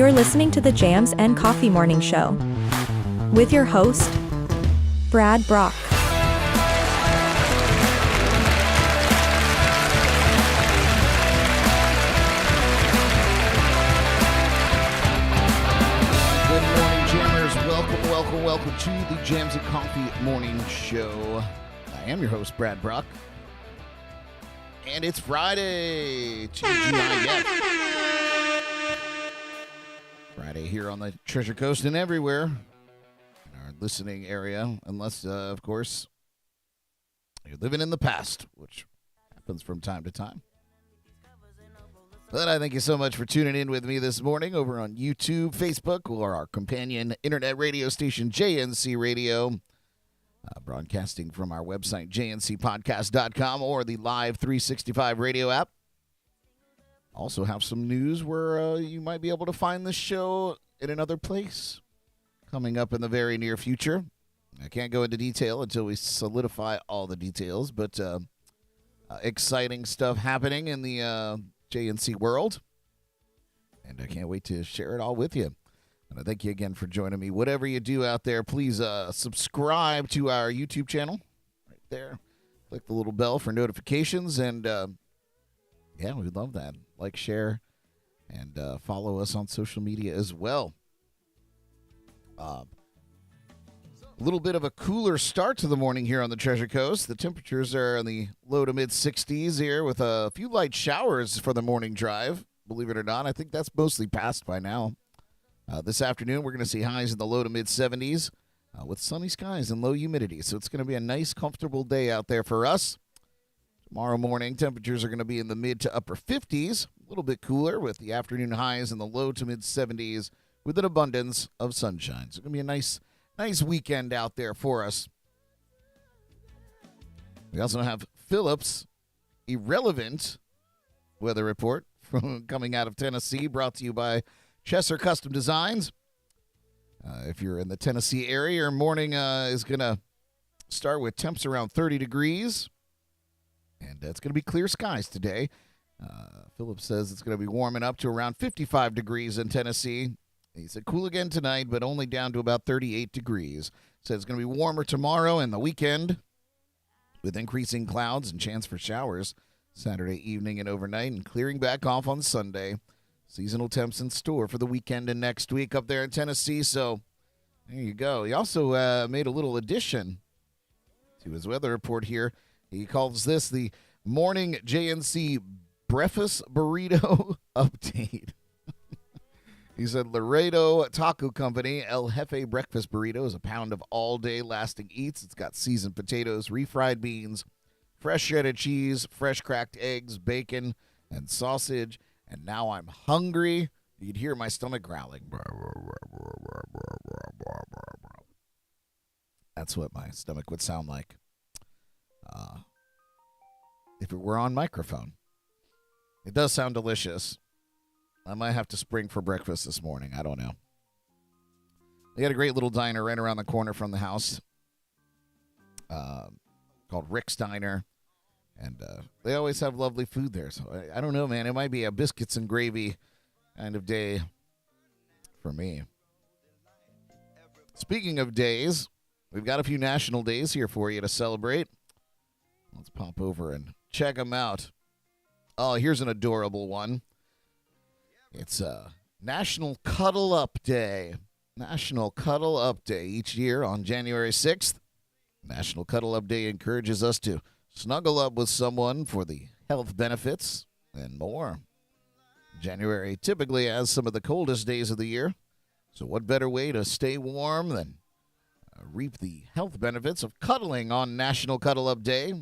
You're listening to the Jams and Coffee Morning Show with your host, Brad Brock. and welcome to the Jams and Coffee Morning Show. I am your host, Brad Brock. And it's Friday, TGIF. Friday here on the Treasure Coast and everywhere in our listening area, unless, of course, you're living in the past, which happens from time to time. But I thank you so much for tuning in with me this morning over on YouTube, Facebook, or our companion internet radio station, JNC Radio, broadcasting from our website, jncpodcast.com, or the LIVE365 Radio App. Also have some news where you might be able to find this show in another place coming up in the very near future. I can't go into detail until we solidify all the details, but exciting stuff happening in the JNC world, and I can't wait to share it all with you. And I thank you again for joining me. Whatever you do out there, please subscribe to our YouTube channel right there. Click the little bell for notifications, and yeah, we'd love that. Like, share, and follow us on social media as well. A little bit of a cooler start to the morning here on the Treasure Coast. The temperatures are in the low to mid 60s here with a few light showers for the morning drive. Believe it or not, I think that's mostly passed by now. This afternoon, we're going to see highs in the low to mid 70s with sunny skies and low humidity. So it's going to be a nice, comfortable day out there for us. Tomorrow morning, temperatures are going to be in the mid to upper 50s, a little bit cooler with the afternoon highs in the low to mid 70s with an abundance of sunshine. So it's going to be a nice weekend out there for us. We also have Philip's irrelevant weather report from coming out of Tennessee, brought to you by Chesser Custom Designs. If you're in the Tennessee area, your morning is going to start with temps around 30 degrees, and it's going to be clear skies today. Philip says it's going to be warming up to around 55 degrees in Tennessee. He said cool again tonight, but only down to about 38 degrees. Said it's going to be warmer tomorrow and the weekend with increasing clouds and chance for showers Saturday evening and overnight, and clearing back off on Sunday. Seasonal temps in store for the weekend and next week up there in Tennessee. So there you go. He also made a little addition to his weather report here. He calls this the morning JNC breakfast burrito update. He said Laredo Taco Company El Jefe breakfast burrito is a pound of all-day lasting eats. It's got seasoned potatoes, refried beans, fresh shredded cheese, fresh cracked eggs, bacon, and sausage. And now I'm hungry. You'd hear my stomach growling. That's what my stomach would sound like if it were on microphone. It does sound delicious. I might have to spring for breakfast this morning. I don't know. They had a great little diner right around the corner from the house called Rick's Diner. And they always have lovely food there. So I don't know, man. It might be a biscuits and gravy kind of day for me. Speaking of days, we've got a few national days here for you to celebrate. Let's pop over and check them out. Oh, here's an adorable one. It's National Cuddle Up Day. National Cuddle Up Day. Each year on January 6th, National Cuddle Up Day encourages us to snuggle up with someone for the health benefits and more. January typically has some of the coldest days of the year, so what better way to stay warm than reap the health benefits of cuddling on National Cuddle Up Day?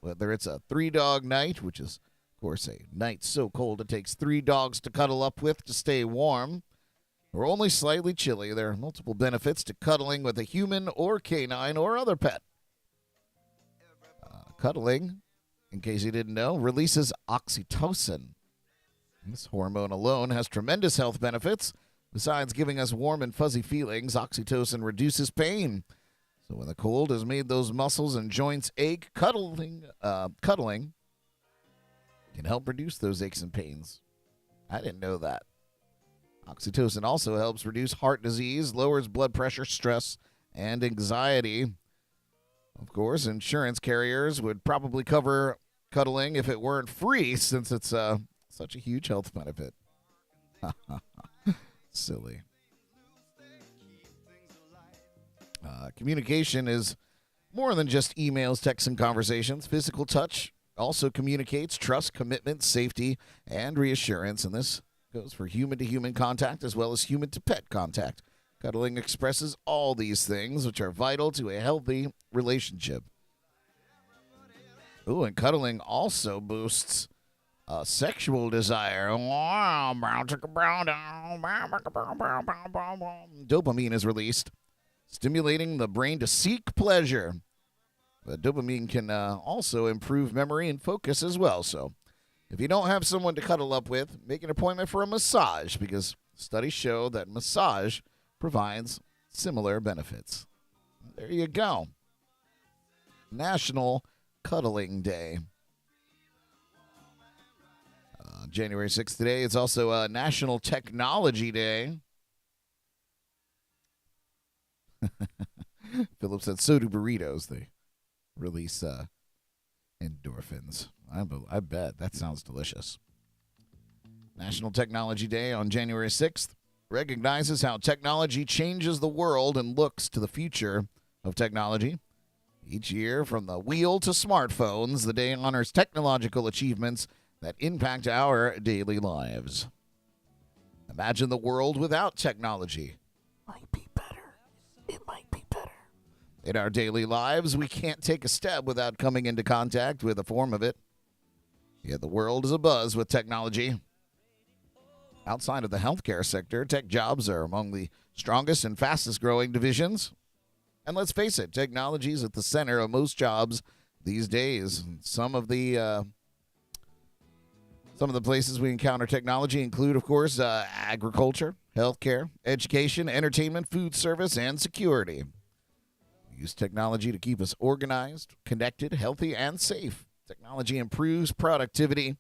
Whether it's a 3-dog night, which is, of course, a night so cold it takes 3 dogs to cuddle up with to stay warm, or only slightly chilly, there are multiple benefits to cuddling with a human or canine or other pet. Cuddling, in case you didn't know, releases oxytocin. This hormone alone has tremendous health benefits. Besides giving us warm and fuzzy feelings, oxytocin reduces pain. So when the cold has made those muscles and joints ache, cuddling can help reduce those aches and pains. I didn't know that. Oxytocin also helps reduce heart disease, lowers blood pressure, stress, and anxiety. Of course, insurance carriers would probably cover cuddling if it weren't free, since it's such a huge health benefit. Silly. Communication is more than just emails, texts, and conversations. Physical touch also communicates trust, commitment, safety, and reassurance. And this goes for human-to-human contact as well as human-to-pet contact. Cuddling expresses all these things, which are vital to a healthy relationship. Ooh, and cuddling also boosts sexual desire. Dopamine is released, stimulating the brain to seek pleasure. But dopamine can also improve memory and focus as well. So if you don't have someone to cuddle up with, make an appointment for a massage, because studies show that massage provides similar benefits. There you go. National Cuddling Day. January 6th today. It's also National Technology Day. Philip said, so do burritos. They release endorphins. I bet. That sounds delicious. National Technology Day on January 6th recognizes how technology changes the world and looks to the future of technology. Each year, from the wheel to smartphones, the day honors technological achievements that impact our daily lives. Imagine the world without technology. Might be better. It might be better. In our daily lives, we can't take a step without coming into contact with a form of it. Yet the world is abuzz with technology. Outside of the healthcare sector, tech jobs are among the strongest and fastest growing divisions. And let's face it, technology is at the center of most jobs these days. Some of the places we encounter technology include, of course, agriculture, healthcare, education, entertainment, food service, and security. We use technology to keep us organized, connected, healthy, and safe. Technology improves productivity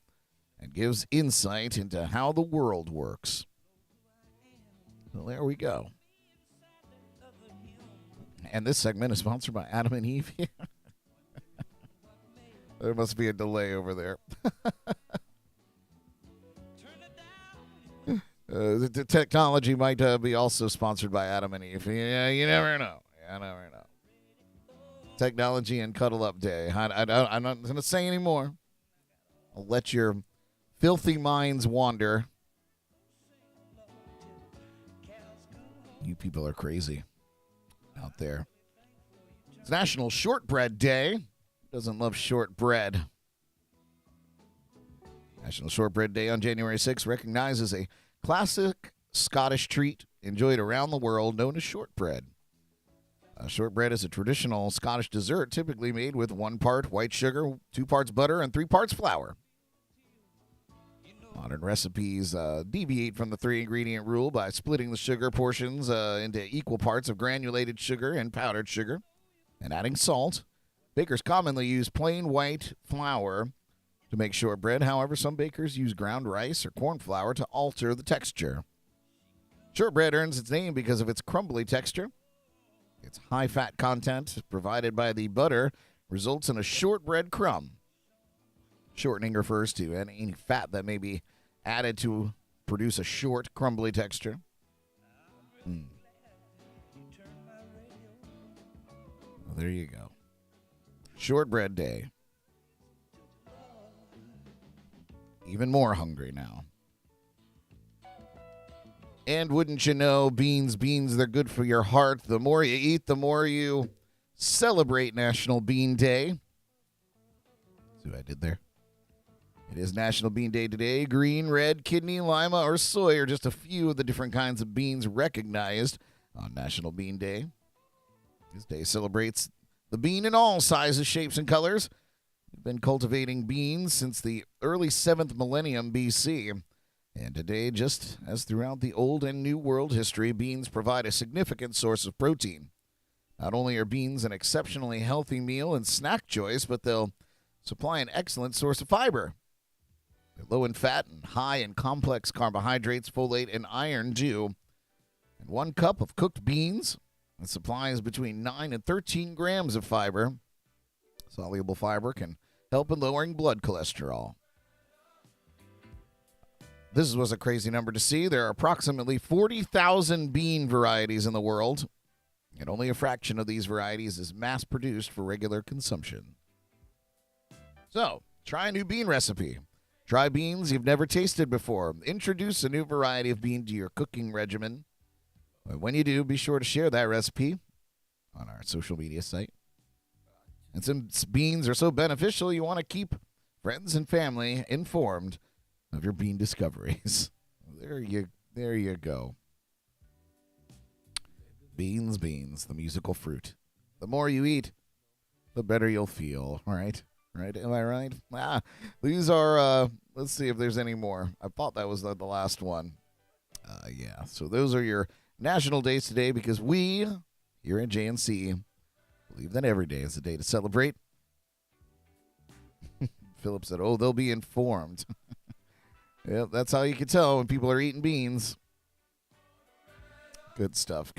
and gives insight into how the world works. Well, there we go. And this segment is sponsored by Adam and Eve. There must be a delay over there. The technology might be also sponsored by Adam and Eve. Yeah, you never know. Technology and Cuddle Up Day. I'm not going to say anymore. I'll let your filthy minds wander. You people are crazy out there. It's National Shortbread Day. Who doesn't love shortbread? National Shortbread Day on January 6th recognizes a classic Scottish treat enjoyed around the world known as shortbread. Shortbread is a traditional Scottish dessert typically made with 1 part white sugar, 2 parts butter, and 3 parts flour. Modern recipes deviate from the 3-ingredient rule by splitting the sugar portions into equal parts of granulated sugar and powdered sugar and adding salt. Bakers commonly use plain white flour to make shortbread. However, some bakers use ground rice or corn flour to alter the texture. Shortbread earns its name because of its crumbly texture. Its high fat content provided by the butter results in a shortbread crumb. Shortening refers to any fat that may be added to produce a short, crumbly texture. Well, there you go. Shortbread Day. Even more hungry now. And wouldn't you know, beans, they're good for your heart. The more you eat, the more you celebrate National Bean Day. See what I did there? It is National Bean Day today. Green, red, kidney, lima, or soy are just a few of the different kinds of beans recognized on National Bean Day. This day celebrates the bean in all sizes, shapes, and colors. We've been cultivating beans since the early 7th millennium BC. And today, just as throughout the Old and New World history, beans provide a significant source of protein. Not only are beans an exceptionally healthy meal and snack choice, but they'll supply an excellent source of fiber. They're low in fat and high in complex carbohydrates, folate, and iron, too. And 1 cup of cooked beans supplies between 9 and 13 grams of fiber. Soluble fiber can help in lowering blood cholesterol. This was a crazy number to see. There are approximately 40,000 bean varieties in the world. and only a fraction of these varieties is mass-produced for regular consumption. So, try a new bean recipe. Try beans you've never tasted before. Introduce a new variety of bean to your cooking regimen. When you do, be sure to share that recipe on our social media site. And since beans are so beneficial, you want to keep friends and family informed of your bean discoveries. There you go. Beans, the musical fruit. The more you eat, the better you'll feel. All right? Right? Am I right? These are, let's see if there's any more. I thought that was the last one. Yeah, so those are your national days today because we, here at JNC, believe that every day is a day to celebrate. Philip said, oh, they'll be informed. Yep, that's how you can tell when people are eating beans. Good stuff.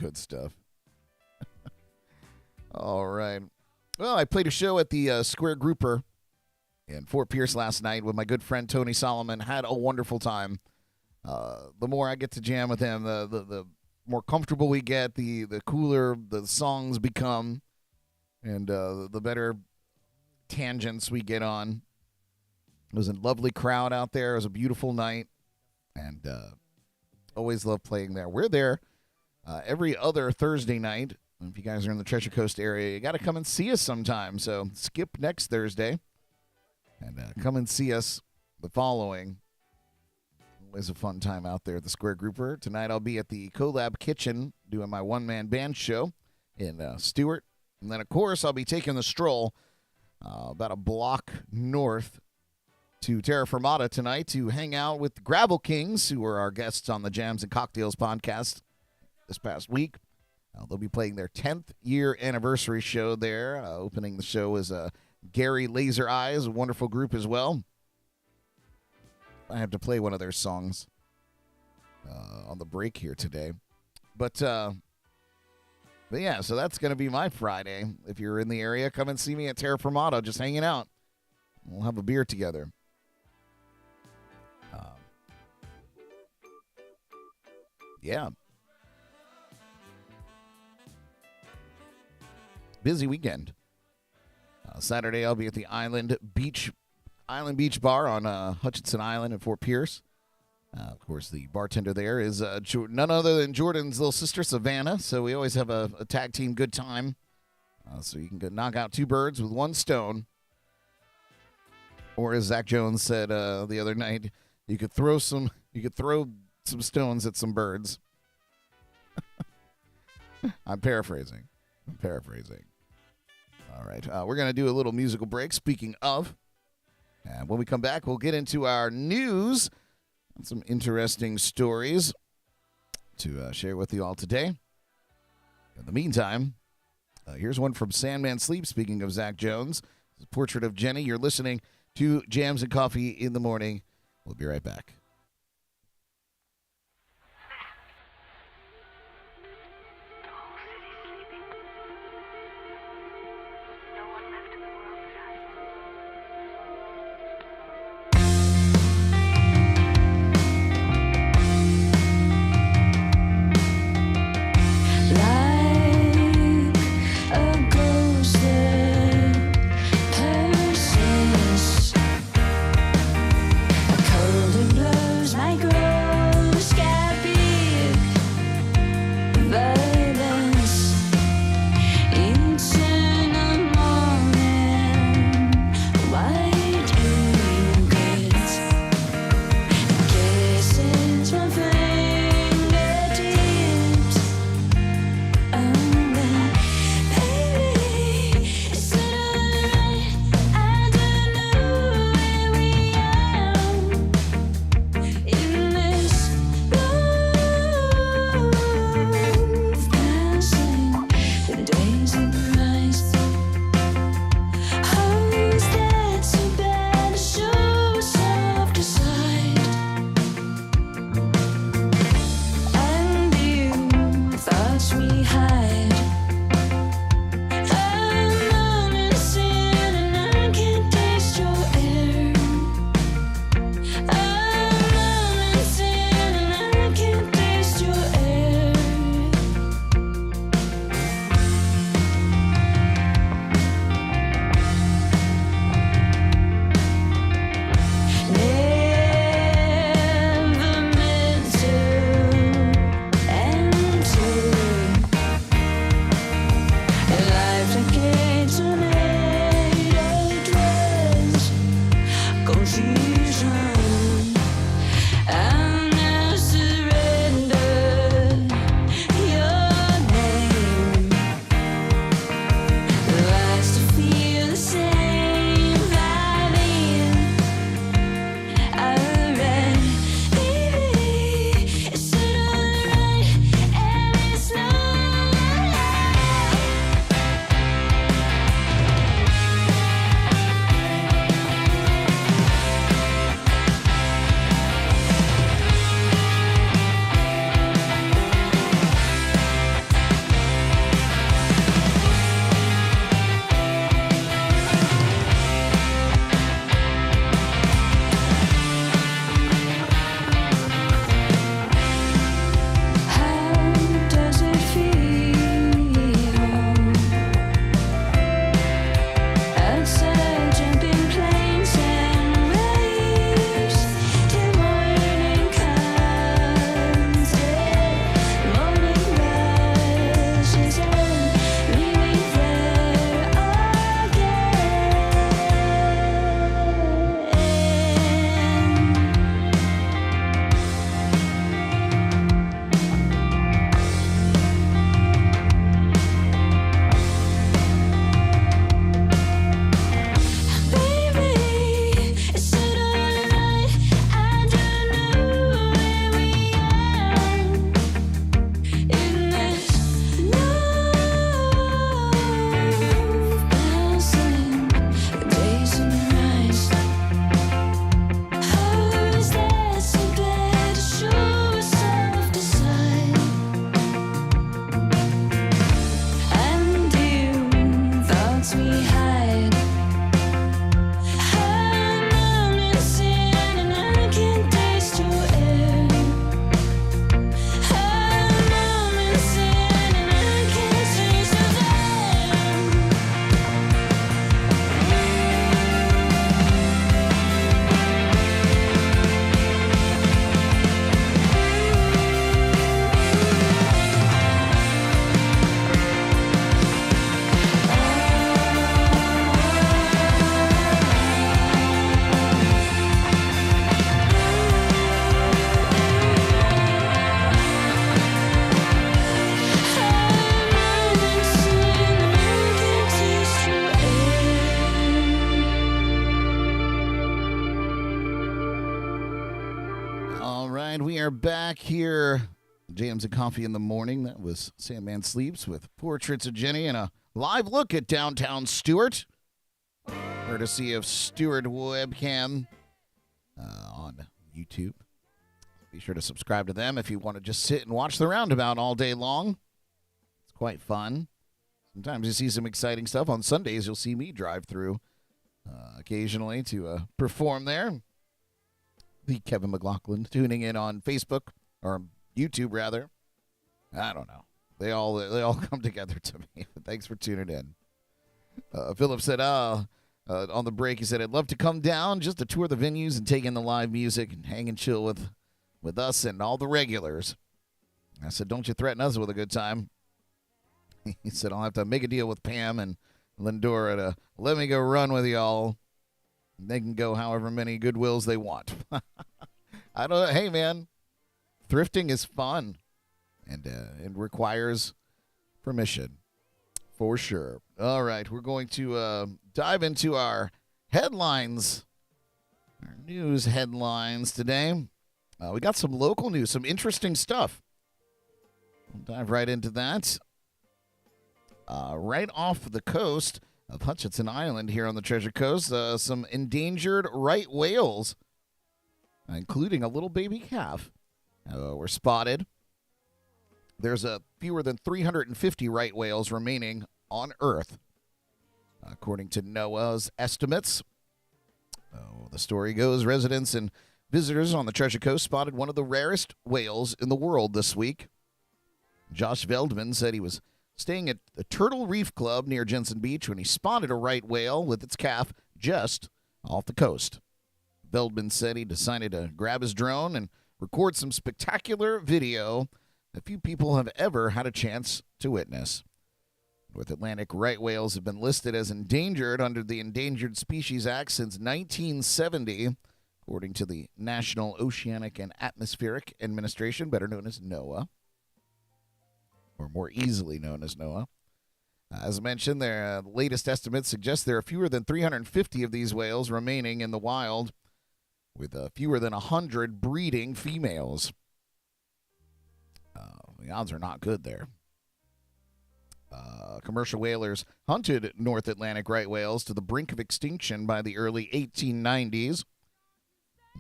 All right. Well, I played a show at the Square Grouper in Fort Pierce last night with my good friend Tony Solomon. Had a wonderful time. The more I get to jam with him, the more comfortable we get, the cooler the songs become, and the better tangents we get on. It was a lovely crowd out there. It was a beautiful night, and always love playing there. We're there every other Thursday night. If you guys are in the Treasure Coast area, you got to come and see us sometime. So skip next Thursday and come and see us the following. Always a fun time out there at the Square Grouper. Tonight I'll be at the Collab Kitchen doing my one-man band show in Stewart. And then, of course, I'll be taking the stroll about a block north to Terra Firmata tonight to hang out with the Gravel Kings, who were our guests on the Jams and Cocktails podcast this past week. They'll be playing their 10th year anniversary show there. Opening the show is Gary Laser Eyes, a wonderful group as well. I have to play one of their songs on the break here today. But yeah, so that's going to be my Friday. If you're in the area, come and see me at Terra Firmata, just hanging out. We'll have a beer together. Yeah. Busy weekend. Saturday, I'll be at the Island Beach Bar on Hutchinson Island in Fort Pierce. Of course, the bartender there is none other than Jordan's little sister, Savannah. So we always have a tag team good time. So you can go knock out two birds with one stone. Or as Zach Jones said the other night, you could throw some stones at some birds. I'm paraphrasing. All right, we're going to do a little musical break, speaking of. And when we come back, we'll get into our news and some interesting stories to share with you all today. In the meantime, here's one from Sandman Sleep, speaking of Zach Jones. It's a portrait of Jenny. You're listening to Jams and Coffee in the Morning. We'll be right back. Cold and blood. right, we are back here. Jams and Coffee in the Morning. That was Sandman Sleeps with Portraits of Jenny and a live look at downtown Stewart, courtesy of Stewart Webcam on YouTube. Be sure to subscribe to them if you want to just sit and watch the roundabout all day long. It's quite fun. Sometimes you see some exciting stuff. On Sundays, you'll see me drive through occasionally to perform there. The Kevin McLaughlin tuning in on Facebook, or YouTube rather. I don't know. They all come together to me. Thanks for tuning in. Philip said, on the break, he said, I'd love to come down just to tour the venues and take in the live music and hang and chill with us and all the regulars. I said, don't you threaten us with a good time. He said, I'll have to make a deal with Pam and Lindora to let me go run with y'all. They can go however many Goodwills they want. I don't. Hey, man, thrifting is fun, and it requires permission, for sure. All right, we're going to dive into our headlines, our news headlines today. We got some local news, some interesting stuff. We'll dive right into that. Right off the coast of Hutchinson Island here on the Treasure Coast, some endangered right whales, including a little baby calf, were spotted. There's fewer than 350 right whales remaining on Earth, according to NOAA's estimates. The story goes, residents and visitors on the Treasure Coast spotted one of the rarest whales in the world this week. Josh Veldman said he was staying at the Turtle Reef Club near Jensen Beach when he spotted a right whale with its calf just off the coast. Veldman said he decided to grab his drone and record some spectacular video that few people have ever had a chance to witness. North Atlantic right whales have been listed as endangered under the Endangered Species Act since 1970, according to the National Oceanic and Atmospheric Administration, better known as NOAA, or more easily known as NOAA. As mentioned, their latest estimates suggest there are fewer than 350 of these whales remaining in the wild, with fewer than 100 breeding females. The odds are not good there. Commercial whalers hunted North Atlantic right whales to the brink of extinction by the early 1890s.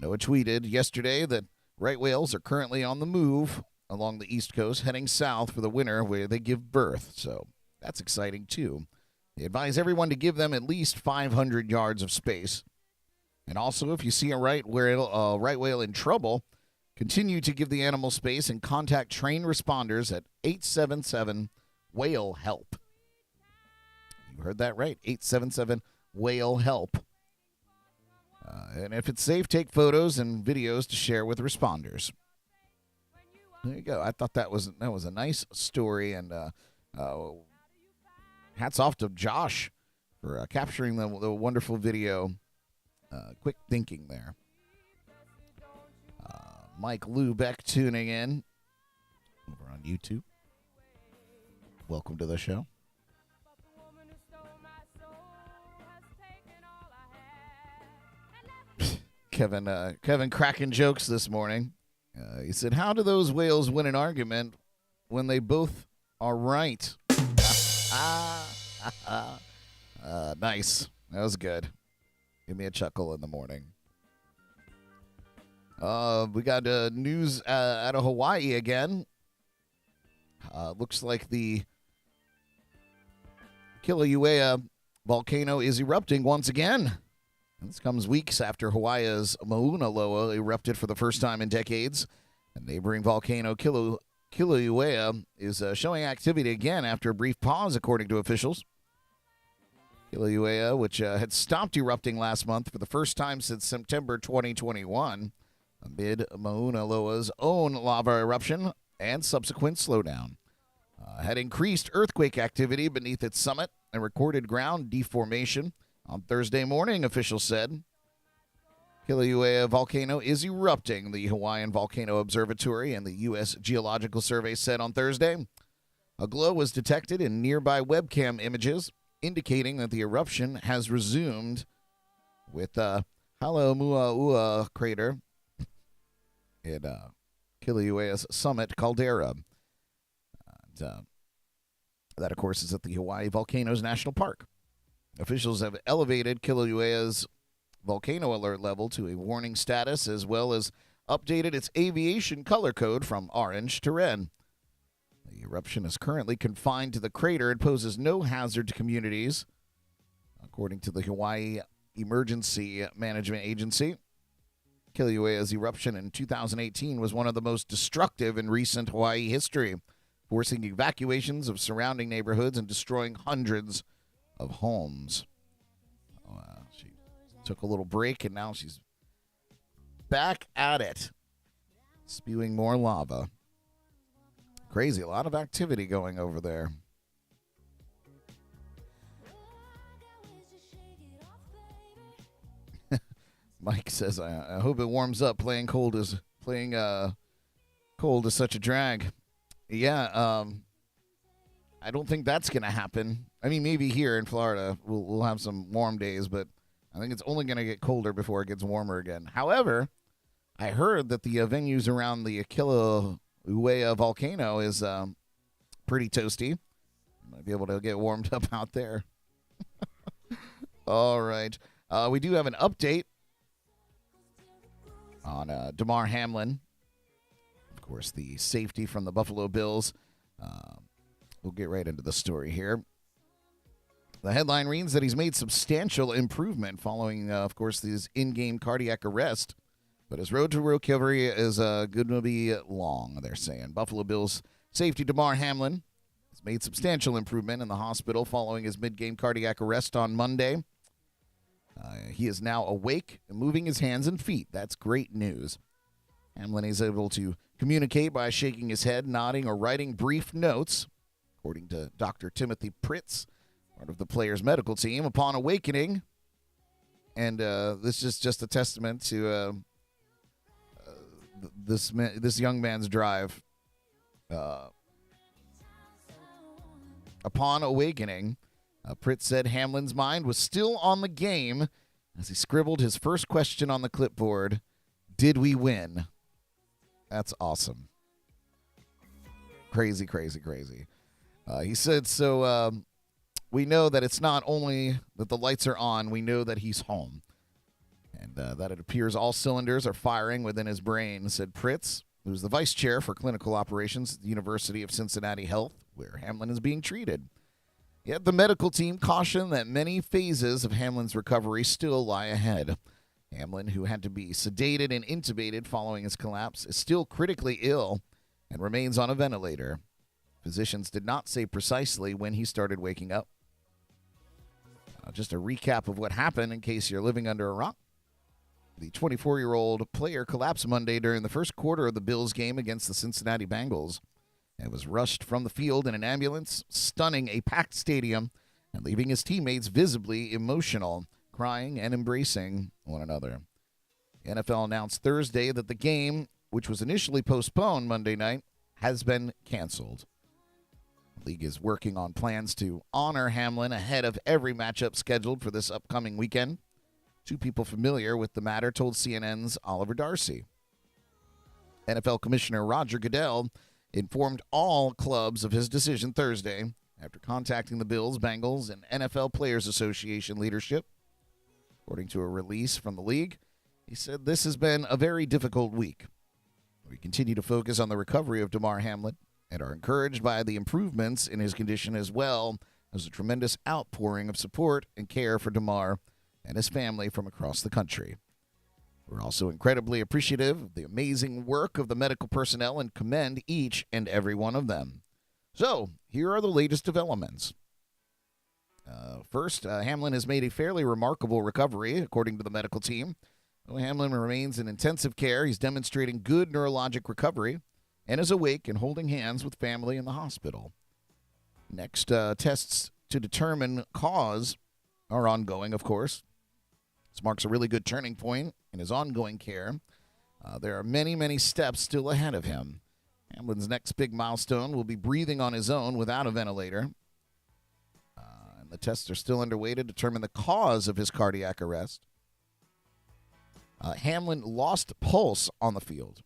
NOAA tweeted yesterday that right whales are currently on the move along the East Coast, heading south for the winter where they give birth. So that's exciting, too. They advise everyone to give them at least 500 yards of space. And also, if you see a right whale in trouble, continue to give the animal space and contact trained responders at 877-WHALE-HELP. You heard that right, 877-WHALE-HELP. And if it's safe, take photos and videos to share with responders. There you go. I thought that was a nice story, and hats off to Josh for capturing the wonderful video. Quick thinking there. Mike Lou Beck tuning in over on YouTube. Welcome to the show. Kevin cracking jokes this morning. He said, how do those whales win an argument when they both are right? Nice. That was good. Give me a chuckle in the morning. We got news out of Hawaii again. Looks like the Kilauea volcano is erupting once again. This comes weeks after Hawaii's Mauna Loa erupted for the first time in decades. A neighboring volcano, Kilauea, is showing activity again after a brief pause, according to officials. Kilauea, which had stopped erupting last month for the first time since September 2021, amid Mauna Loa's own lava eruption and subsequent slowdown, had increased earthquake activity beneath its summit and recorded ground deformation. On Thursday morning, officials said. Kilauea volcano is erupting, the Hawaiian Volcano Observatory and the U.S. Geological Survey said on Thursday. A glow was detected in nearby webcam images, indicating that the eruption has resumed, with Haleumuaua crater in Kilauea's Summit Caldera. That, of course, is at the Hawaii Volcanoes National Park. Officials have elevated Kilauea's volcano alert level to a warning status, as well as updated its aviation color code from orange to red. The eruption is currently confined to the crater and poses no hazard to communities, according to the Hawaii Emergency Management Agency. Kilauea's eruption in 2018 was one of the most destructive in recent Hawaii history, forcing evacuations of surrounding neighborhoods and destroying hundreds of homes. She took a little break, and now she's back at it, spewing more lava. Crazy, a lot of activity going over there. Mike says, I hope it warms up. Playing cold is such a drag. Yeah, I don't think that's going to happen. I mean, maybe here in Florida we'll have some warm days, but I think it's only going to get colder before it gets warmer again. However, I heard that the venues around the Kilauea volcano is pretty toasty. Might be able to get warmed up out there. All right. We do have an update on Damar Hamlin. Of course, the safety from the Buffalo Bills. We'll get right into the story here. The headline reads that he's made substantial improvement following, of course, his in-game cardiac arrest. But his road to recovery is going to be long, they're saying. Buffalo Bills safety Damar Hamlin has made substantial improvement in the hospital following his mid-game cardiac arrest on Monday. He is now awake and moving his hands and feet. That's great news. Hamlin is able to communicate by shaking his head, nodding, or writing brief notes, according to Dr. Timothy Pritz, part of the player's medical team, upon awakening. And this is just a testament to this young man's drive. Upon awakening, Pritz said Hamlin's mind was still on the game as he scribbled his first question on the clipboard. Did we win? That's awesome. Crazy, crazy, crazy. He said, so we know that it's not only that the lights are on, we know that he's home. And that it appears all cylinders are firing within his brain, said Pritz, who's the vice chair for clinical operations at the University of Cincinnati Health, where Hamlin is being treated. Yet the medical team cautioned that many phases of Hamlin's recovery still lie ahead. Hamlin, who had to be sedated and intubated following his collapse, is still critically ill and remains on a ventilator. Physicians did not say precisely when he started waking up. Just a recap of what happened in case you're living under a rock. The 24-year-old player collapsed Monday during the first quarter of the Bills game against the Cincinnati Bengals and was rushed from the field in an ambulance, stunning a packed stadium and leaving his teammates visibly emotional, crying and embracing one another. The NFL announced Thursday that the game, which was initially postponed Monday night, has been canceled. The league is working on plans to honor Hamlin ahead of every matchup scheduled for this upcoming weekend. Two people familiar with the matter told CNN's Oliver Darcy. NFL Commissioner Roger Goodell informed all clubs of his decision Thursday after contacting the Bills, Bengals, and NFL Players Association leadership. According to a release from the league, he said, "This has been a very difficult week. We continue to focus on the recovery of Damar Hamlin and are encouraged by the improvements in his condition as well as a tremendous outpouring of support and care for Damar and his family from across the country. We're also incredibly appreciative of the amazing work of the medical personnel and commend each and every one of them." So, here are the latest developments. First, Hamlin has made a fairly remarkable recovery, according to the medical team. Though Hamlin remains in intensive care, he's demonstrating good neurologic recovery and is awake and holding hands with family in the hospital. Next, tests to determine cause are ongoing, of course. This marks a really good turning point in his ongoing care. There are many, many steps still ahead of him. Hamlin's next big milestone will be breathing on his own without a ventilator. And the tests are still underway to determine the cause of his cardiac arrest. Hamlin lost pulse on the field.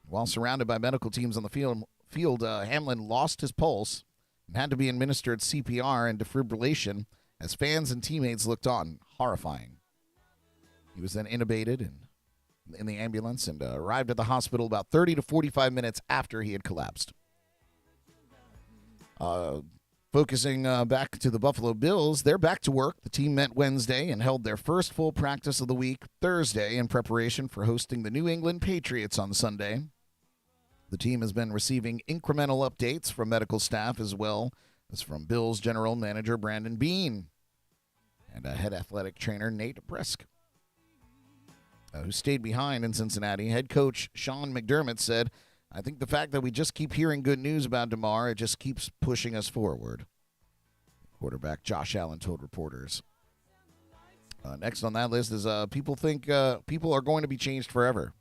While surrounded by medical teams on the field, Hamlin lost his pulse and had to be administered CPR and defibrillation as fans and teammates looked on, horrifying. He was then intubated in the ambulance and arrived at the hospital about 30 to 45 minutes after he had collapsed. Focusing back to the Buffalo Bills, they're back to work. The team met Wednesday and held their first full practice of the week Thursday in preparation for hosting the New England Patriots on Sunday. The team has been receiving incremental updates from medical staff as well as from Bills general manager Brandon Beane and head athletic trainer Nate Bresk, who stayed behind in Cincinnati. Head coach Sean McDermott said, "I think the fact that we just keep hearing good news about DeMar, it just keeps pushing us forward." Quarterback Josh Allen told reporters. Next on that list is people think people are going to be changed forever.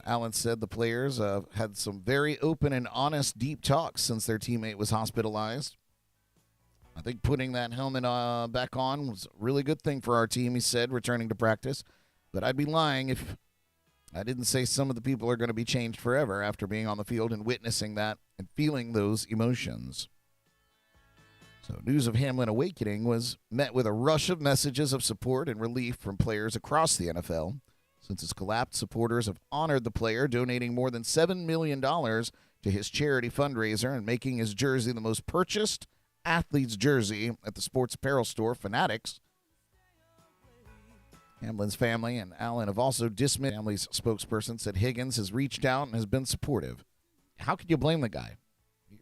Allen said the players had some very open and honest deep talks since their teammate was hospitalized. "I think putting that helmet back on was a really good thing for our team," he said, returning to practice. "But I'd be lying if I didn't say some of the people are going to be changed forever after being on the field and witnessing that and feeling those emotions." So news of Hamlin awakening was met with a rush of messages of support and relief from players across the NFL. Since his collapse, supporters have honored the player, donating more than $7 million to his charity fundraiser and making his jersey the most purchased athlete's jersey at the sports apparel store Fanatics. Hamlin's family and Allen have also dismissed. Family's spokesperson said Higgins has reached out and has been supportive. How could you blame the guy?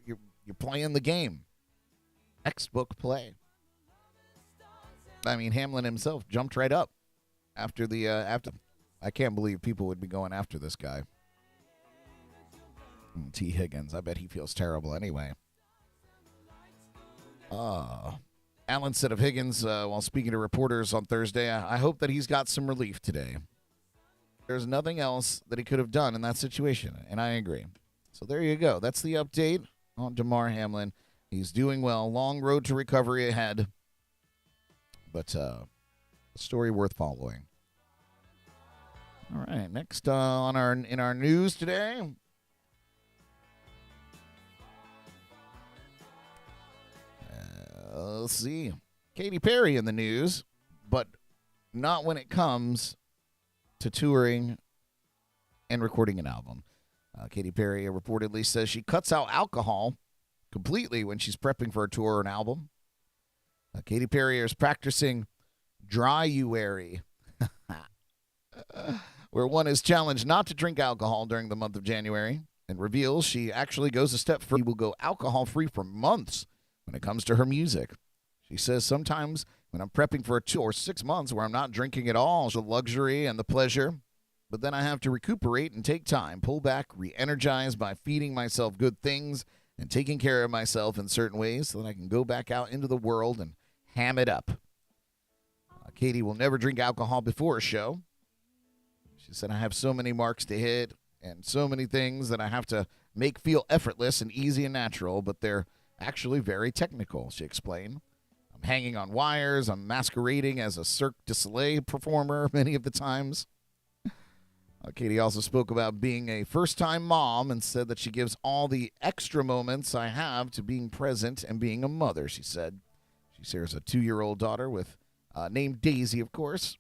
You're playing the game. Textbook play. I mean, Hamlin himself jumped right up after I can't believe people would be going after this guy. T. Higgins, I bet he feels terrible anyway. Allen said of Higgins while speaking to reporters on Thursday, "I hope that he's got some relief today. There's nothing else that he could have done in that situation," and I agree. So there you go. That's the update on Damar Hamlin. He's doing well. Long road to recovery ahead, but a story worth following. All right, next in our news today. Let's see. Katy Perry in the news, but not when it comes to touring and recording an album. Katy Perry reportedly says she cuts out alcohol completely when she's prepping for a tour or an album. Katy Perry is practicing dry-uary, where one is challenged not to drink alcohol during the month of January, and reveals she actually goes a step further. She will go alcohol-free for months when it comes to her music. She says sometimes when I'm prepping for a tour, 6 months where I'm not drinking at all, the luxury and the pleasure, but then I have to recuperate and take time, pull back, re-energize by feeding myself good things and taking care of myself in certain ways so that I can go back out into the world and ham it up. Katy will never drink alcohol before a show. She said, I have so many marks to hit and so many things that I have to make feel effortless and easy and natural, but they're actually very technical, she explained. I'm hanging on wires. I'm masquerading as a Cirque du Soleil performer many of the times. Katy also spoke about being a first-time mom and said that she gives all the extra moments I have to being present and being a mother, she said. She shares a 2-year-old daughter with named Daisy, of course,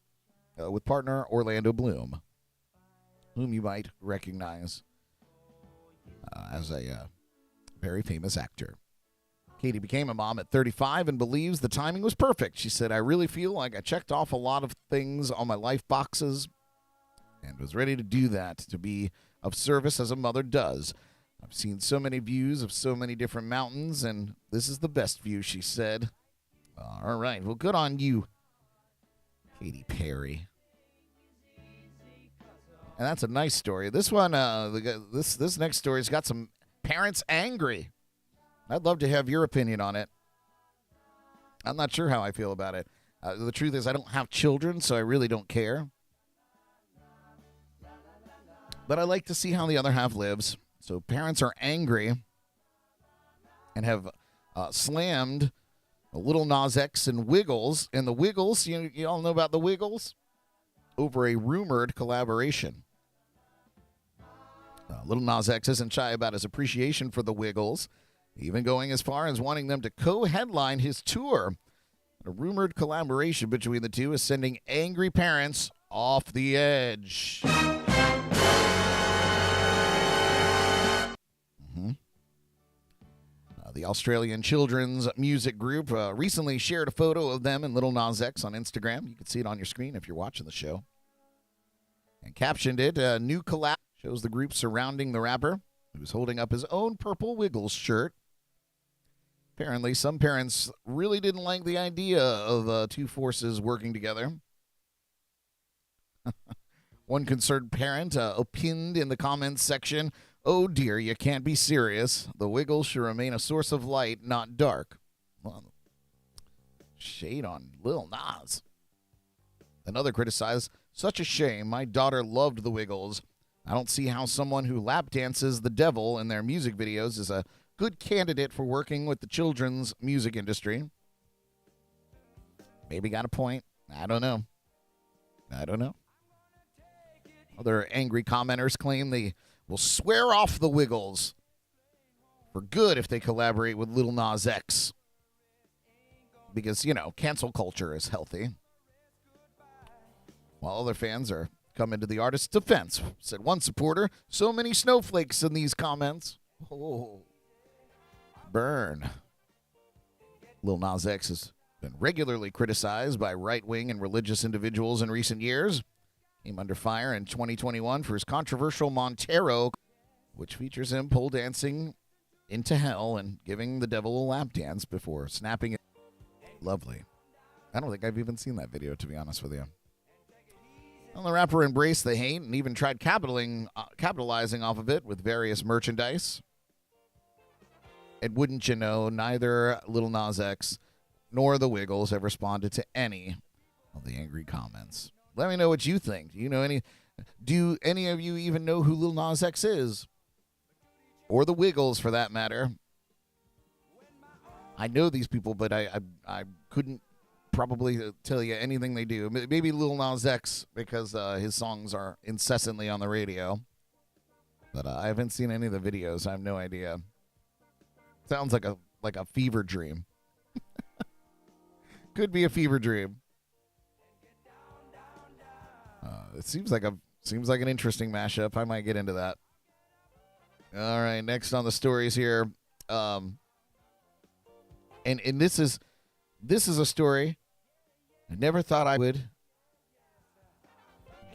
with partner Orlando Bloom, whom you might recognize as a very famous actor. Katy became a mom at 35 and believes the timing was perfect. She said, I really feel like I checked off a lot of things on my life boxes and was ready to do that, to be of service as a mother does. I've seen so many views of so many different mountains, and this is the best view, she said. All right, well, good on you, Katy Perry. And that's a nice story. This one, this next story's got some parents angry. I'd love to have your opinion on it. I'm not sure how I feel about it. The truth is I don't have children, so I really don't care. But I like to see how the other half lives. So parents are angry and have slammed Little Nas X and Wiggles. And the Wiggles, you all know about the Wiggles? Over a rumored collaboration. Lil Nas X isn't shy about his appreciation for the Wiggles, even going as far as wanting them to co-headline his tour. A rumored collaboration between the two is sending angry parents off the edge. The Australian children's music group recently shared a photo of them and Lil Nas X on Instagram. You can see it on your screen if you're watching the show. And captioned it, a new collab shows the group surrounding the rapper, who's holding up his own purple Wiggles shirt. Apparently, some parents really didn't like the idea of two forces working together. One concerned parent opined in the comments section, "Oh dear, you can't be serious. The Wiggles should remain a source of light, not dark." Well, shade on Lil Nas. Another criticized, "Such a shame. My daughter loved the Wiggles. I don't see how someone who lap dances the devil in their music videos is a good candidate for working with the children's music industry." Maybe got a point. I don't know. Other angry commenters claim they will swear off the Wiggles for good if they collaborate with Lil Nas X. Because, cancel culture is healthy. While other fans are coming to the artist's defense, said one supporter, "So many snowflakes in these comments." Oh, burn. Lil Nas X has been regularly criticized by right-wing and religious individuals in recent years. Came under fire in 2021 for his controversial Montero, which features him pole dancing into hell and giving the devil a lap dance before snapping it. Lovely. I don't think I've even seen that video, to be honest with you. Well, the rapper embraced the hate and even tried capitalizing off of it with various merchandise. And wouldn't you know, neither Lil Nas X nor the Wiggles have responded to any of the angry comments. Let me know what you think. Do any of you even know who Lil Nas X is? Or the Wiggles, for that matter? I know these people, but I couldn't probably tell you anything they do. Maybe Lil Nas X, because his songs are incessantly on the radio. But I haven't seen any of the videos. I have no idea. Sounds like a fever dream. Could be a fever dream. It seems like an interesting mashup. I might get into that. All right, next on the stories here, and this is a story I never thought I would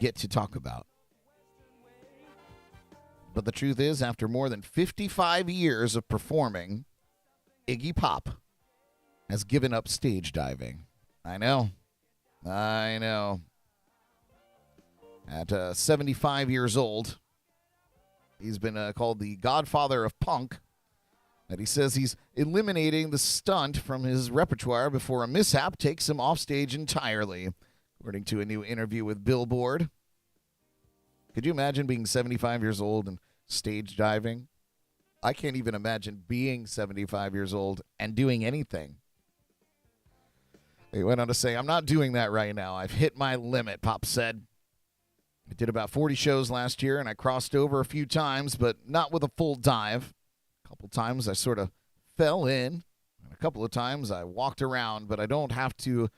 get to talk about. But the truth is, after more than 55 years of performing, Iggy Pop has given up stage diving. I know. At 75 years old, he's been called the godfather of punk. And he says he's eliminating the stunt from his repertoire before a mishap takes him off stage entirely, according to a new interview with Billboard. Could you imagine being 75 years old and stage diving? I can't even imagine being 75 years old and doing anything. He went on to say, "I'm not doing that right now. I've hit my limit," Pop said. I did about 40 shows last year, and I crossed over a few times, but not with a full dive. A couple times I sort of fell in, and a couple of times I walked around, but I don't have to.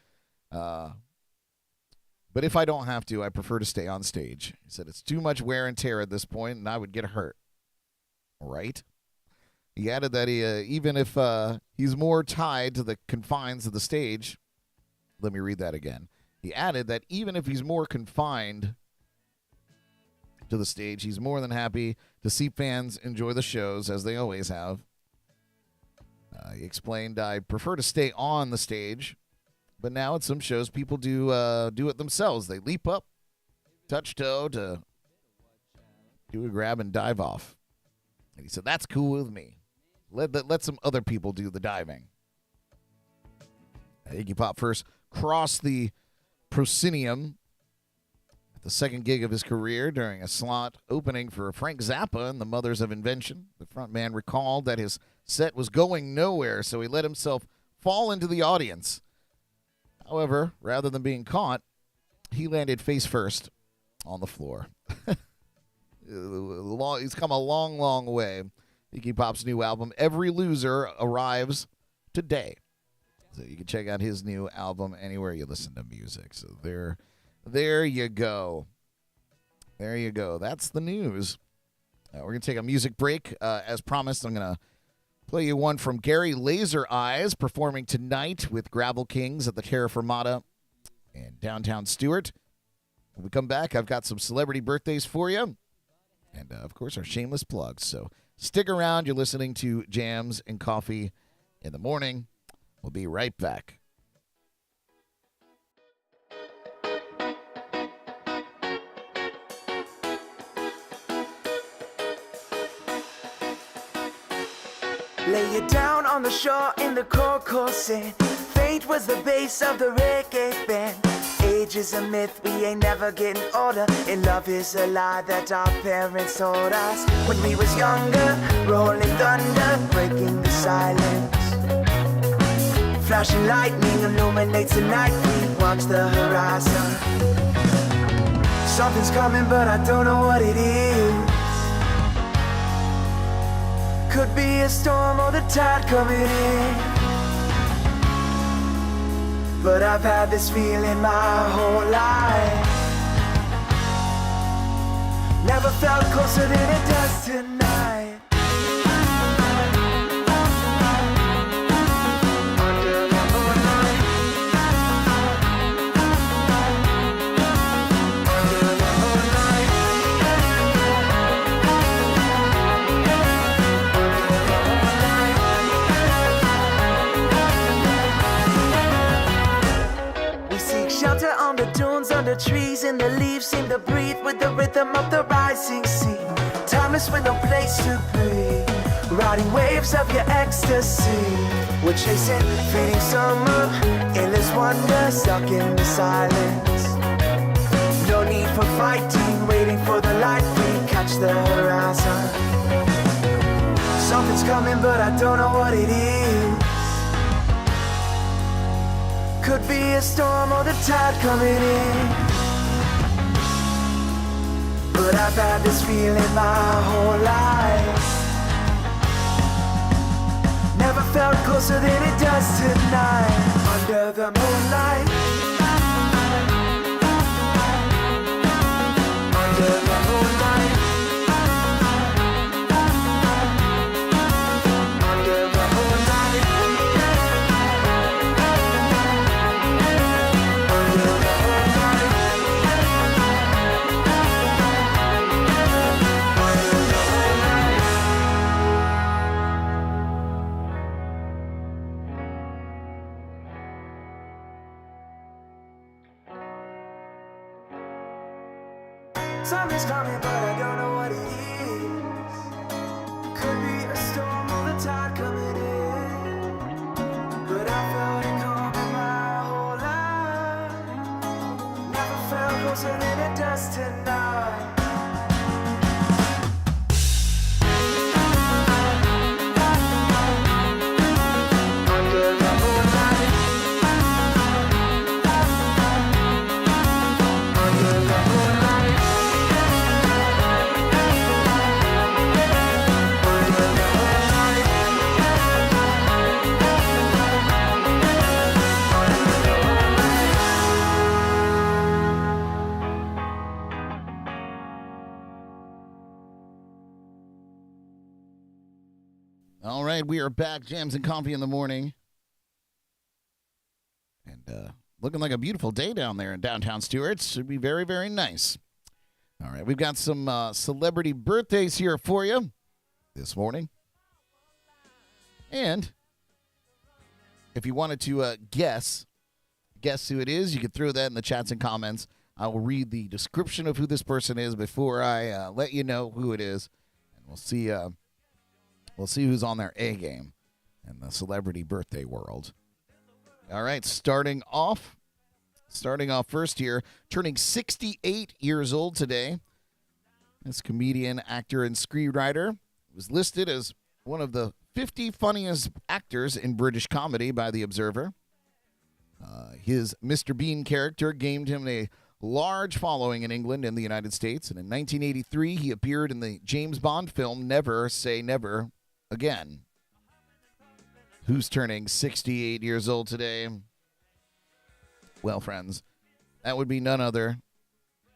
But if I don't have to, I prefer to stay on stage. He said it's too much wear and tear at this point, and I would get hurt. Right? He added that even if he's more tied to the confines of the stage, let me read that again. He added that even if he's more confined to the stage, he's more than happy to see fans enjoy the shows, as they always have. He explained, "I prefer to stay on the stage, but now at some shows, people do it themselves. They leap up, touch toe to do a grab and dive off." And he said, "That's cool with me. Let some other people do the diving." Iggy Pop first crossed the proscenium at the second gig of his career during a slot opening for Frank Zappa and the Mothers of Invention. The frontman recalled that his set was going nowhere, so he let himself fall into the audience. However, rather than being caught, he landed face first on the floor. He's come a long, long way. Iggy Pop's new album, Every Loser, arrives today. So you can check out his new album anywhere you listen to music. So there you go. There you go. That's the news. We're going to take a music break. As promised, I'm going to play you one from Gary Laser Eyes, performing tonight with Gravel Kings at the Terra Firmata in downtown Stewart. When we come back, I've got some celebrity birthdays for you. And, of course, our shameless plugs. So stick around. You're listening to Jams and Coffee in the Morning. We'll be right back. Lay you down on the shore in the cold, cold sand. Fate was the base of the reggae band. Age is a myth, we ain't never getting older. And love is a lie that our parents told us when we was younger. Rolling thunder, breaking the silence. Flashing lightning illuminates the night. We watch the horizon. Something's coming, but I don't know what it is. Could be a storm or the tide coming in. But I've had this feeling my whole life. Never felt closer than it does tonight. Under the moonlight. Under the moonlight. We seek shelter on the dunes, under trees, and the leaves seem to breathe with the rhythm of the rising sea. Timeless with no place to be, riding waves of your ecstasy. We're chasing fading summer, endless wonder, stuck in the silence. No need for fighting, waiting for the light, we catch the horizon. Something's coming, but I don't know what it is. Could be a storm or the tide coming in. But I've had this feeling my whole life. Never felt closer than it does tonight. Under the moonlight. Under the moonlight. Under the moonlight. Under the moonlight. Something's coming, but I don't know what it is. Could be a storm or the tide coming in. But I felt it coming my whole life. Never felt closer than it does tonight. Under the moonlight. Under the moonlight. All right, we are back. Jams and Coffee in the Morning. And looking like a beautiful day down there in downtown Stewart. Should be very, very nice. All right, we've got some celebrity birthdays here for you this morning. And if you wanted to guess who it is, you could throw that in the chats and comments. I will read the description of who this person is before I let you know who it is. And we'll see who's on their A game in the celebrity birthday world. All right, starting off first here, turning 68 years old today. This comedian, actor, and screenwriter was listed as one of the 50 funniest actors in British comedy by The Observer. His Mr. Bean character gained him a large following in England and the United States, and in 1983 he appeared in the James Bond film Never Say Never Again. Who's turning 68 years old today? Well, friends, that would be none other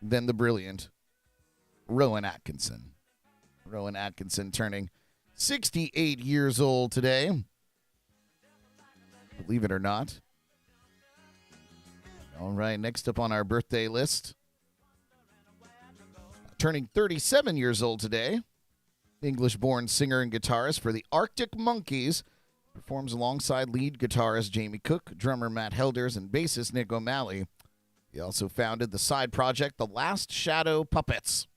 than the brilliant Rowan Atkinson. Rowan Atkinson turning 68 years old today. Believe it or not. All right, next up on our birthday list, turning 37 years old today, English-born singer and guitarist for the Arctic Monkeys, performs alongside lead guitarist Jamie Cook, drummer Matt Helders, and bassist Nick O'Malley. He also founded the side project The Last Shadow Puppets.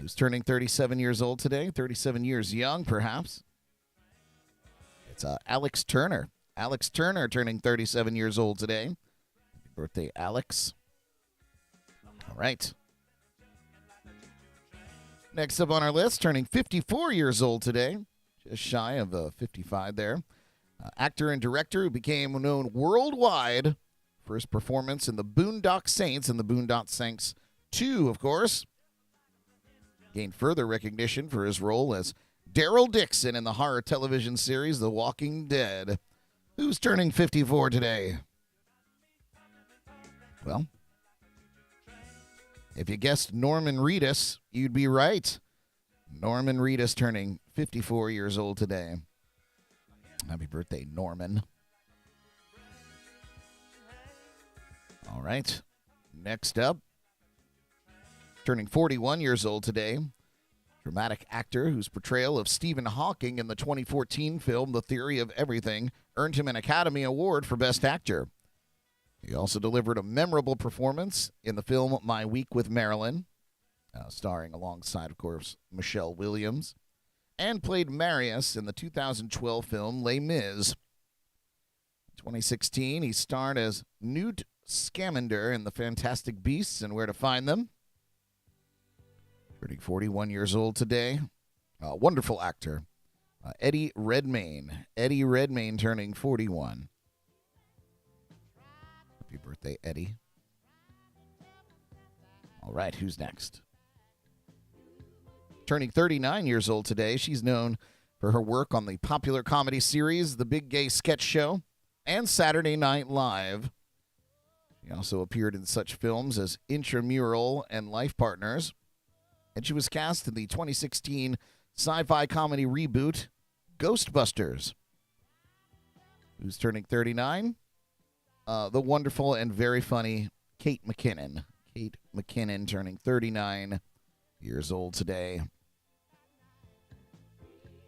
Who's turning 37 years old today? 37 years young, perhaps. It's Alex Turner. Alex Turner turning 37 years old today. Happy birthday, Alex. All right. Next up on our list, turning 54 years old today. Just shy of 55 there. Actor and director who became known worldwide for his performance in the Boondock Saints and the Boondock Saints 2, of course. Gained further recognition for his role as Daryl Dixon in the horror television series The Walking Dead. Who's turning 54 today? Well, if you guessed Norman Reedus, you'd be right. Norman Reedus turning 54 years old today. Happy birthday, Norman. All right. Next up, turning 41 years old today, dramatic actor whose portrayal of Stephen Hawking in the 2014 film The Theory of Everything earned him an Academy Award for Best Actor. He also delivered a memorable performance in the film My Week with Marilyn, starring alongside, of course, Michelle Williams, and played Marius in the 2012 film Les Mis. In 2016, he starred as Newt Scamander in The Fantastic Beasts and Where to Find Them. Turning 41 years old today, a wonderful actor, Eddie Redmayne. Eddie Redmayne turning 41. Happy birthday, Eddie. All right, who's next? Turning 39 years old today, she's known for her work on the popular comedy series The Big Gay Sketch Show and Saturday Night Live. She also appeared in such films as Intramural and Life Partners. And she was cast in the 2016 sci-fi comedy reboot, Ghostbusters. Who's turning 39? The wonderful and very funny Kate McKinnon. Kate McKinnon turning 39 years old today.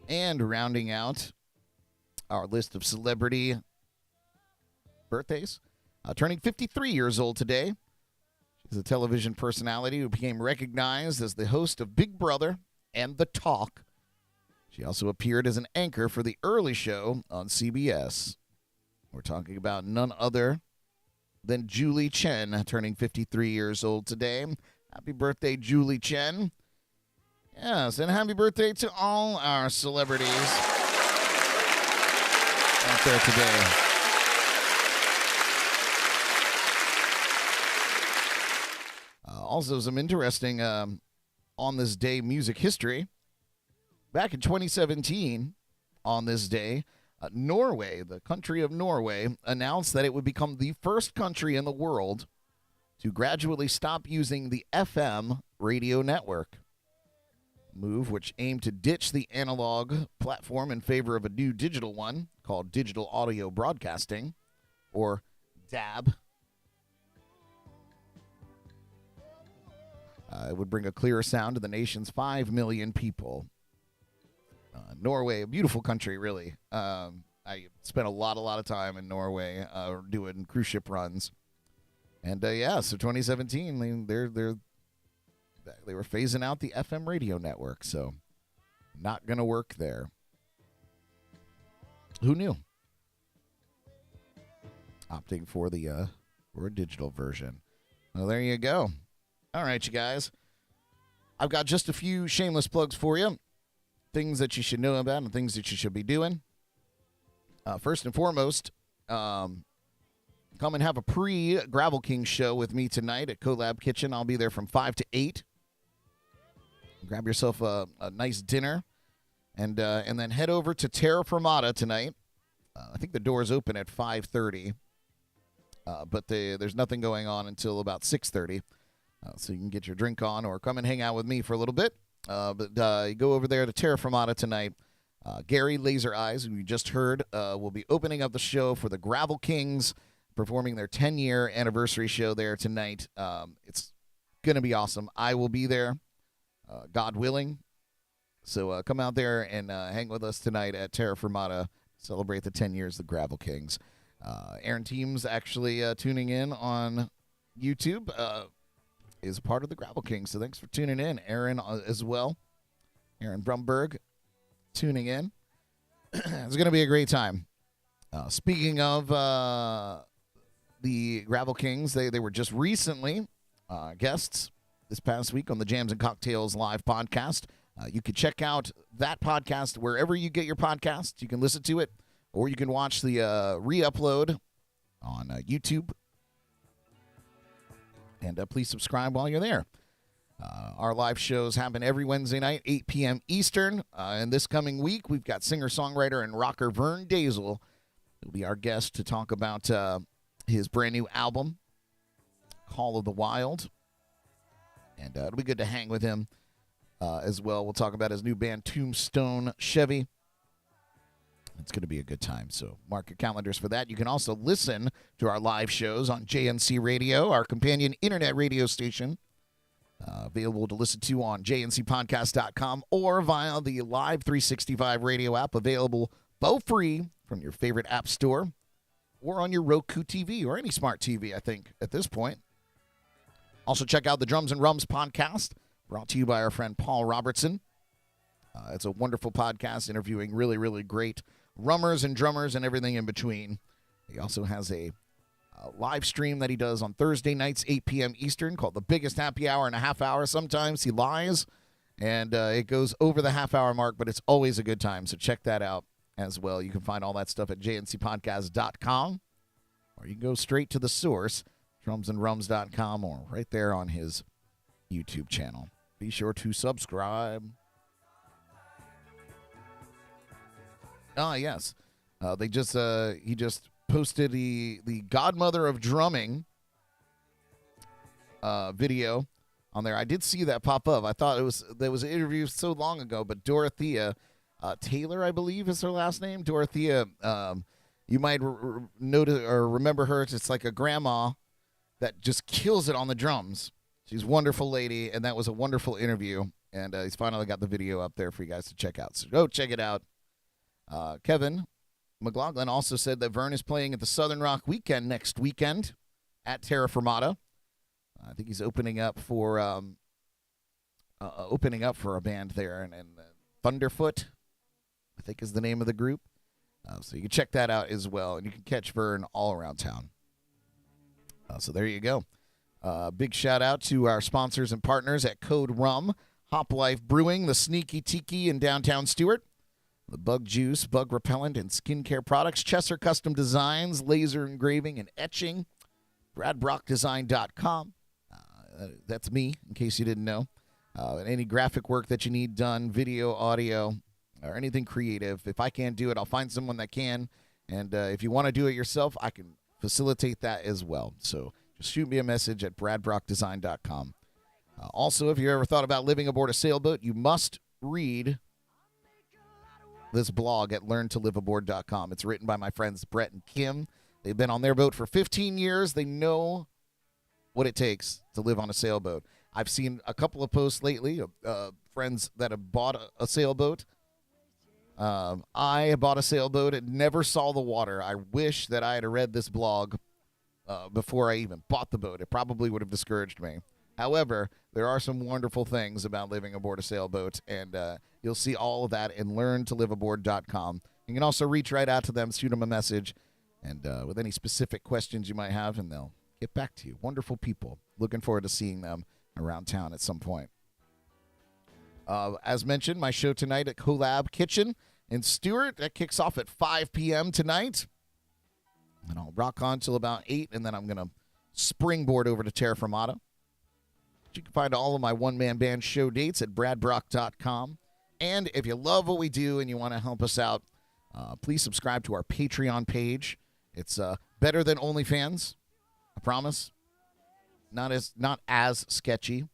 And rounding out our list of celebrity birthdays, turning 53 years old today. She's a television personality who became recognized as the host of Big Brother and The Talk. She also appeared as an anchor for The Early Show on CBS. We're talking about none other than Julie Chen, turning 53 years old today. Happy birthday, Julie Chen. Yes, and happy birthday to all our celebrities out there today. Also, some interesting on this day music history. Back in 2017, on this day, Norway, the country of Norway, announced that it would become the first country in the world to gradually stop using the FM radio network. A move which aimed to ditch the analog platform in favor of a new digital one called Digital Audio Broadcasting, or DAB. It would bring a clearer sound to the nation's 5 million people. Norway, a beautiful country, really. I spent a lot of time in Norway doing cruise ship runs. And, so 2017, they were phasing out the FM radio network, so not going to work there. Who knew? Opting for the for a digital version. Well, there you go. All right, you guys. I've got just a few shameless plugs for you. Things that you should know about and things that you should be doing. First and foremost, come and have a pre-Gravel King show with me tonight at Collab Kitchen. I'll be there from 5 to 8. Grab yourself a nice dinner, and then head over to Terra Firmata tonight. I think the doors open at 5:30, but there's nothing going on until about 6:30. So you can get your drink on or come and hang out with me for a little bit. But you go over there to Terra Firmata tonight. Gary Laser Eyes, who you just heard, will be opening up the show for the Gravel Kings, performing their 10-year anniversary show there tonight. It's going to be awesome. I will be there, God willing. So come out there and hang with us tonight at Terra Firmata, celebrate the 10 years of the Gravel Kings. Aaron Teams actually tuning in on YouTube. Is part of the Gravel King. So thanks for tuning in, Aaron, as well. Aaron Brumberg tuning in. It's going to be a great time. Speaking of the Gravel Kings, they were just recently guests this past week on the Jams and Cocktails live podcast. You can check out that podcast wherever you get your podcasts. You can listen to it, or you can watch the re-upload on YouTube. And please subscribe while you're there. Our live shows happen every Wednesday night, 8 p.m. Eastern. And this coming week, we've got singer-songwriter and rocker Vern Dazel, who'll be our guest to talk about his brand-new album, Call of the Wild. And it'll be good to hang with him as well. We'll talk about his new band, Tombstone Chevy. It's going to be a good time, so mark your calendars for that. You can also listen to our live shows on JNC Radio, our companion internet radio station, available to listen to on jncpodcast.com or via the Live365 Radio App, available both free from your favorite app store or on your Roku TV or any smart TV, I think, at this point. Also, check out the Drums and Rums podcast, brought to you by our friend Paul Robertson. It's a wonderful podcast interviewing really, really great rummers and drummers and everything in between. He also has a live stream that he does on Thursday nights, 8 p.m. Eastern, called The Biggest Happy Hour in a Half Hour. Sometimes he lies, and it goes over the half-hour mark, but it's always a good time, so check that out as well. You can find all that stuff at jncpodcast.com, or you can go straight to the source, drumsandrums.com, or right there on his YouTube channel. Be sure to subscribe. Yes. He just posted the Godmother of Drumming video on there. I did see that pop up. I thought there was an interview so long ago, but Dorothea Taylor, I believe, is her last name. Dorothea, you might notice or remember her. It's like a grandma that just kills it on the drums. She's a wonderful lady, and that was a wonderful interview. And he's finally got the video up there for you guys to check out. So go check it out. Kevin McLaughlin also said that Vern is playing at the Southern Rock Weekend next weekend at Terra Firmata. I think he's opening up for a band there, and Thunderfoot, I think, is the name of the group. So you can check that out as well, and you can catch Vern all around town. So there you go. Big shout out to our sponsors and partners at Code Rum, Hop Life Brewing, the Sneaky Tiki in downtown Stewart, the Bug Juice, Bug Repellent, and Skincare Products, Chesser Custom Designs, Laser Engraving and Etching, BradBrockDesign.com. That's me, in case you didn't know. Any graphic work that you need done, video, audio, or anything creative. If I can't do it, I'll find someone that can. And if you want to do it yourself, I can facilitate that as well. So just shoot me a message at BradBrockDesign.com. Also, if you ever thought about living aboard a sailboat, you must read this blog at LearnToLiveAboard.com. It's written by my friends Brett and Kim. They've been on their boat for 15 years. They know what it takes to live on a sailboat. I've seen a couple of posts lately of friends that have bought a sailboat. I bought a sailboat and never saw the water. I wish that I had read this blog before I even bought the boat. It probably would have discouraged me. However, there are some wonderful things about living aboard a sailboat, and you'll see all of that in LearnToLiveAboard.com. You can also reach right out to them, shoot them a message, and with any specific questions you might have, and they'll get back to you. Wonderful people. Looking forward to seeing them around town at some point. As mentioned, my show tonight at Collab Kitchen in Stewart. That kicks off at 5 p.m. tonight. And I'll rock on till about 8, and then I'm going to springboard over to Terra Firmata. You can find all of my one-man band show dates at bradbrock.com. And if you love what we do and you want to help us out, please subscribe to our Patreon page. It's better than OnlyFans, I promise. Not as sketchy.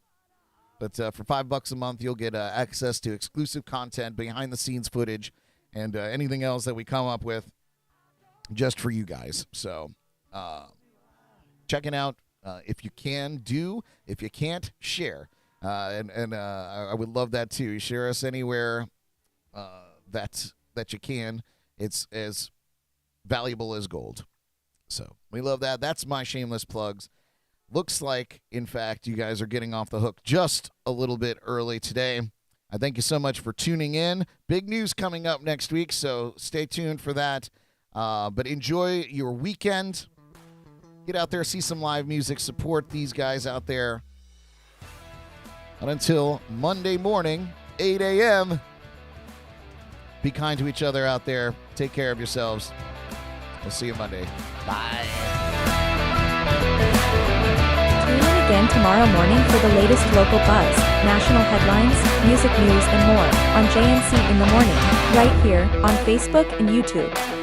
But for $5 a month, you'll get access to exclusive content, behind-the-scenes footage, and anything else that we come up with just for you guys. So check it out. If you can, do. If you can't, share. And I would love that too. Share us anywhere that you can. It's as valuable as gold. So we love that. That's my shameless plugs. Looks like, in fact, you guys are getting off the hook just a little bit early today. I thank you so much for tuning in. Big news coming up next week, so stay tuned for that. But enjoy your weekend. Get out there, see some live music, support these guys out there. And until Monday morning, 8 a.m., be kind to each other out there. Take care of yourselves. We'll see you Monday. Bye. Tune in again tomorrow morning for the latest local buzz, national headlines, music news, and more on JNC in the Morning, right here on Facebook and YouTube.